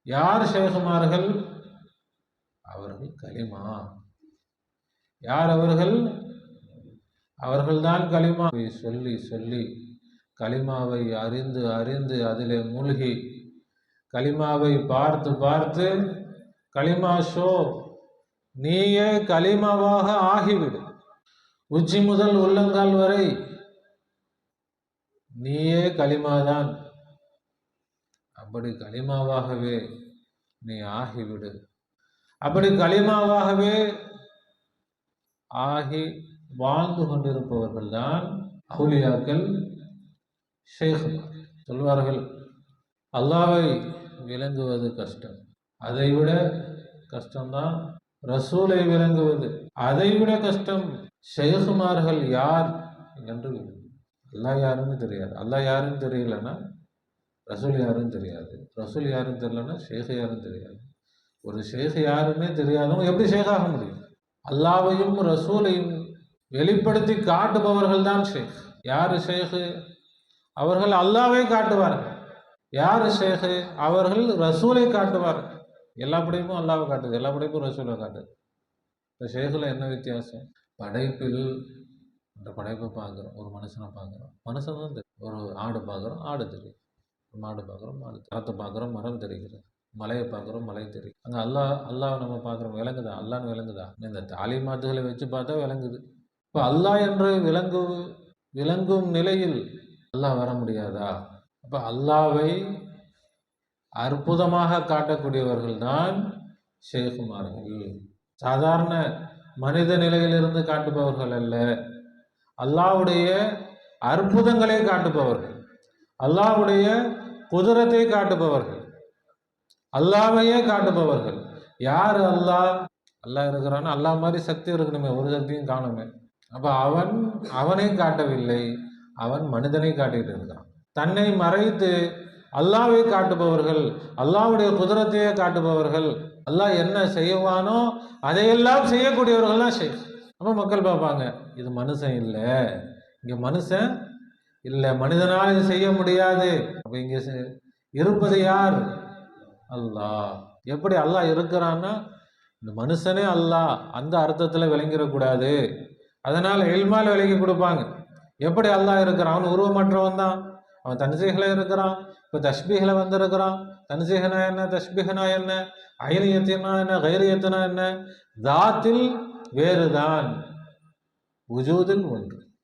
யார் ஷேகுமார்கள்? அவர்கள் கலிமா. யார் அவர்கள்? அவர்கள்தான் கலிமா சொல்லி சொல்லி கலிமாவை அறிந்து அறிந்து அதிலே மூழ்கி கலிமாவை பார்த்து பார்த்து கலிமா ஷோ, நீயே கலிமாவாக ஆகிவிடு. உச்சி முதல் உள்ளங்கால் வரை நீயே கலிமாதான். அப்படி கலிமாவாகவே நீ ஆகிவிடு. அப்படி கலிமாவாகவே ஆகி வாழ்ந்து கொண்டிருப்பவர்கள் தான் அவுலியாக்கள், ஷேகுமார். சொல்வார்கள், அல்லாவை விளங்குவது கஷ்டம், அதைவிட கஷ்டம்தான் ரசூலை விளங்குவது, அதைவிட கஷ்டம் ஷேகுமார்கள் யார் என்று. அல்லாஹ் யாருன்னு தெரியாது. அல்லாஹ் யாருன்னு தெரியலன்னா ரசூல் யாருன்னு தெரியாது. ரசூல் யாருன்னு தெரியலன்னா ஷேக் யாருன்னு தெரியாது. ஒரு ஷேக் யாருன்னே தெரியாதவங்க எப்படி ஷேகாக முடியும்? அல்லாவையும் ரசூலையும் வெளிப்படுத்தி காட்டுபவர்கள் தான் ஷேக். யார் ஷேக்? அவர்கள் அல்லாவை காட்டுவார்கள். யார் ஷேக்? அவர்கள் ரசூலை காட்டுவார்கள். எல்லா படைப்பும் அல்லாவை காட்டுது, எல்லா படைப்பும் ரசூலை காட்டுது. இப்போ ஷேக்கில் என்ன வித்தியாசம்? படைப்பில் அந்த படைப்பை பார்க்குறோம், ஒரு மனுஷனை பார்க்குறோம், மனுஷன் தான் தெரியும். ஒரு ஆடு பார்க்குறோம், ஆடு தெரியும். மாடு பார்க்குறோம், மாடு. மரத்தை பார்க்குறோம், மரம் தெரிகிறது. மலையை பார்க்குறோம், மலை தெரியும். அங்கே அல்லாஹ் நம்ம பார்க்குறோம், விளங்குதா? அல்லான்னு விளங்குதா? இந்த தாலிமாத்துகளை வச்சு பார்த்தா விளங்குது. இப்போ அல்லாஹ் என்று விளங்கும் நிலையில் அல்லாஹ் வர முடியாதா? அப்போ அல்லாவை அற்புதமாக காட்டக்கூடியவர்கள் தான் ஷேகுமார்கள். சாதாரண மனித நிலையிலிருந்து காட்டுபவர்கள் அல்ல, அல்லாஹ்வுடைய அற்புதங்களை காட்டுபவர்கள், அல்லாஹ்வுடைய குதிரத்தை காட்டுபவர்கள், அல்லாஹ்வையே காட்டுபவர்கள். யார் அல்லாஹ்? அல்லாஹ் இருக்கிறான்னு அல்லாஹ் மாதிரி சக்தி இருக்கணுமே, ஒரு சக்தியும் காணுமே. அப்போ அவனை காட்டவில்லை, அவன் மனிதனை காட்டிட்டு இருக்கான். தன்னை மறைத்து அல்லாஹ்வை காட்டுபவர்கள், அல்லாஹ்வுடைய குதிரத்தையே காட்டுபவர்கள், அல்லாஹ் என்ன செய்வானோ அதையெல்லாம் செய்யக்கூடியவர்கள் தான் ஷேக். அப்போ மக்கள் பார்ப்பாங்க, இது மனுஷன் இல்லை, இங்கே மனுஷன் இல்லை, மனிதனால் இது செய்ய முடியாது. அப்போ இங்கே இருப்பது யார்? அல்லாஹ். எப்படி அல்லாஹ் இருக்கிறான்னா, இந்த மனுஷனே அல்லாஹ் அந்த அர்த்தத்தில் விளங்கிடக்கூடாது, அதனால் இல்மால் விளங்கி கொடுப்பாங்க. எப்படி அல்லாஹ் இருக்கிறான்? அவன் உருவமற்றவன் தான், அவன் தன்சீகில் இருக்கிறான். இப்போ தஷ்பீகில் வந்திருக்கிறான். தன்சீகனா என்ன, தஷ்பீகனா என்ன, ஐனியத்தினா என்ன, கைரியத்தினா என்ன? தாத்தில் வேறுதான், உஜூதில் ஒன்று.